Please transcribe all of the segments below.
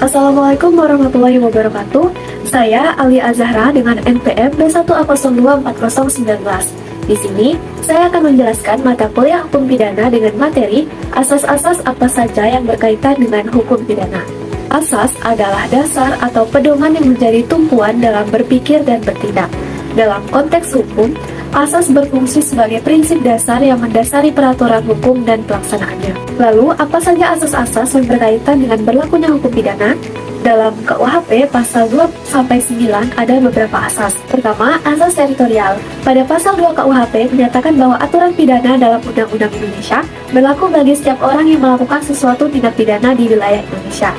Assalamualaikum warahmatullahi wabarakatuh. Saya Alia Azahra dengan NPM B1A024019. Di sini, saya akan menjelaskan mata kuliah hukum pidana dengan materi asas-asas apa saja yang berkaitan dengan hukum pidana. Asas adalah dasar atau pedoman yang menjadi tumpuan dalam berpikir dan bertindak. Dalam konteks hukum, asas berfungsi sebagai prinsip dasar yang mendasari peraturan hukum dan pelaksanaannya. Lalu, apa saja asas-asas yang berkaitan dengan berlakunya hukum pidana? Dalam KUHP pasal 2-9 ada beberapa asas. Pertama, asas teritorial. Pada pasal 2 KUHP menyatakan bahwa aturan pidana dalam Undang-Undang Indonesia berlaku bagi setiap orang yang melakukan sesuatu tindak pidana di wilayah Indonesia.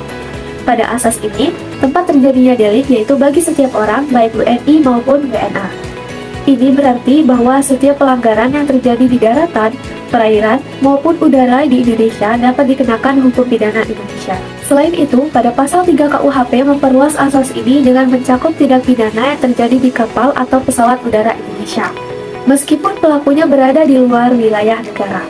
Pada asas ini, tempat terjadinya delik yaitu bagi setiap orang, baik WNI maupun WNA. Ini berarti bahwa setiap pelanggaran yang terjadi di daratan, perairan, maupun udara di Indonesia dapat dikenakan hukum pidana Indonesia. Selain itu, pada pasal 3 KUHP memperluas asas ini dengan mencakup tindak pidana yang terjadi di kapal atau pesawat udara Indonesia, meskipun pelakunya berada di luar wilayah negara.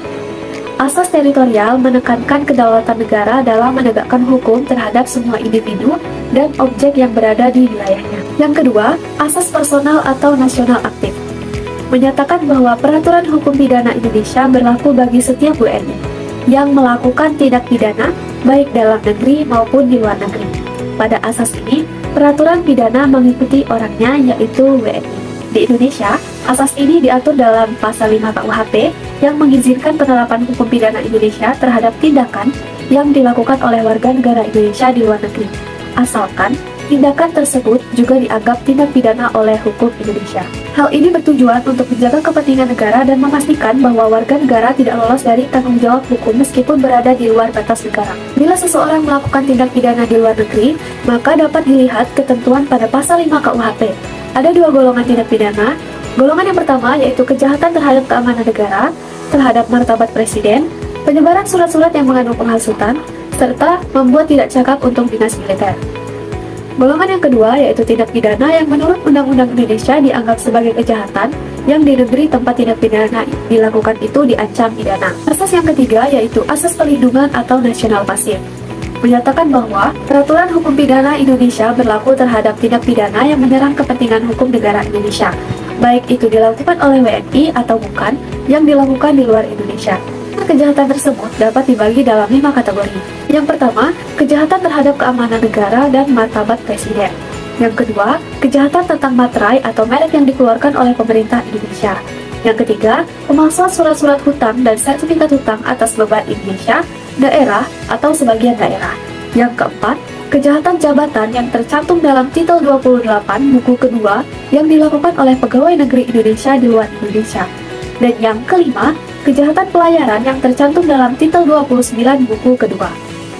Asas teritorial menekankan kedaulatan negara dalam menegakkan hukum terhadap semua individu dan objek yang berada di wilayahnya. Yang kedua, asas personal atau nasional aktif menyatakan bahwa peraturan hukum pidana Indonesia berlaku bagi setiap WNI yang melakukan tindak pidana baik dalam negeri maupun di luar negeri. Pada asas ini, peraturan pidana mengikuti orangnya yaitu WNI. Di Indonesia, asas ini diatur dalam pasal 5 KUHP yang mengizinkan penerapan hukum pidana Indonesia terhadap tindakan yang dilakukan oleh warga negara Indonesia di luar negeri, asalkan tindakan tersebut juga dianggap tindak pidana oleh hukum Indonesia. Hal ini bertujuan untuk menjaga kepentingan negara dan memastikan bahwa warga negara tidak lolos dari tanggung jawab hukum meskipun berada di luar batas negara. Bila seseorang melakukan tindak pidana di luar negeri, maka dapat dilihat ketentuan pada pasal 5 KUHP. Ada dua golongan tindak pidana. Golongan yang pertama yaitu kejahatan terhadap keamanan negara, terhadap martabat presiden, penyebaran surat-surat yang mengandung penghasutan, serta membuat tidak cakap untuk dinas militer. Golongan yang kedua yaitu tindak pidana yang menurut Undang-Undang Indonesia dianggap sebagai kejahatan yang di negeri tempat tindak pidana dilakukan itu diancam pidana. Asas yang ketiga yaitu asas perlindungan atau nasional pasif, menyatakan bahwa peraturan hukum pidana Indonesia berlaku terhadap tindak pidana yang menyerang kepentingan hukum negara Indonesia, baik itu dilakukan oleh WNI atau bukan, yang dilakukan di luar Indonesia. Kejahatan tersebut dapat dibagi dalam 5 kategori. Yang pertama, kejahatan terhadap keamanan negara dan martabat presiden. Yang kedua, kejahatan tentang materai atau merek yang dikeluarkan oleh pemerintah Indonesia. Yang ketiga, pemalsuan surat-surat hutang dan sertifikat hutang atas beban Indonesia, daerah, atau sebagian daerah. Yang keempat, kejahatan jabatan yang tercantum dalam Titel 28 buku kedua yang dilakukan oleh pegawai negeri Indonesia di luar Indonesia. Dan yang kelima, kejahatan pelayaran yang tercantum dalam Titel 29 buku kedua.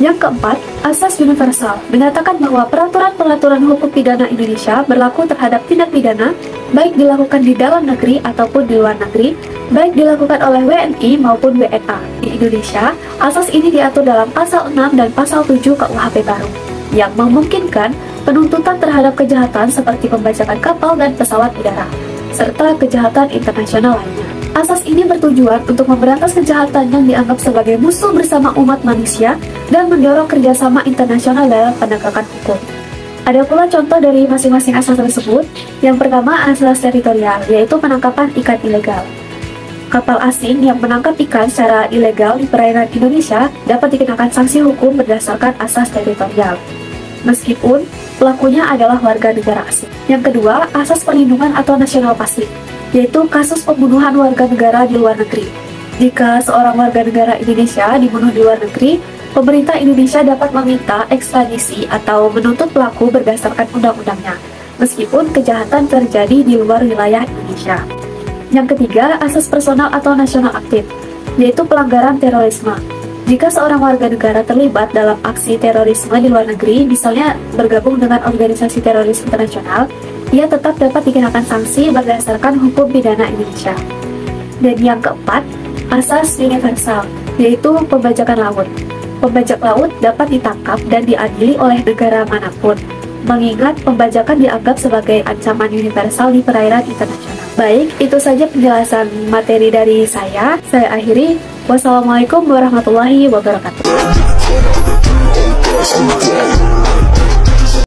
Yang keempat, asas universal menyatakan bahwa peraturan-peraturan hukum pidana Indonesia berlaku terhadap tindak pidana baik dilakukan di dalam negeri ataupun di luar negeri, baik dilakukan oleh WNI maupun WNA. Di Indonesia, asas ini diatur dalam pasal 6 dan pasal 7 KUHP baru, yang memungkinkan penuntutan terhadap kejahatan seperti pembajakan kapal dan pesawat udara, serta kejahatan internasional lainnya. Asas ini bertujuan untuk memberantas kejahatan yang dianggap sebagai musuh bersama umat manusia dan mendorong kerjasama internasional dalam penegakan hukum. Ada pula contoh dari masing-masing asas tersebut. Yang pertama, asas teritorial, yaitu penangkapan ikan ilegal. Kapal asing yang menangkap ikan secara ilegal di perairan Indonesia dapat dikenakan sanksi hukum berdasarkan asas teritorial, meskipun pelakunya adalah warga negara asing. Yang kedua, asas perlindungan atau nasional pasif, yaitu kasus pembunuhan warga negara di luar negeri. Jika seorang warga negara Indonesia dibunuh di luar negeri, pemerintah Indonesia dapat meminta ekstradisi atau menuntut pelaku berdasarkan undang-undangnya, meskipun kejahatan terjadi di luar wilayah Indonesia. Yang ketiga, asas personal atau nasional aktif, yaitu pelanggaran terorisme. Jika seorang warga negara terlibat dalam aksi terorisme di luar negeri, misalnya bergabung dengan organisasi teroris internasional, ia tetap dapat dikenakan sanksi berdasarkan hukum pidana Indonesia. Dan yang keempat, asas universal, yaitu pembajakan laut. Pembajak laut dapat ditangkap dan diadili oleh negara manapun, mengingat pembajakan dianggap sebagai ancaman universal di perairan internasional. Baik, itu saja penjelasan materi dari saya. Saya akhiri. Wassalamualaikum warahmatullahi wabarakatuh.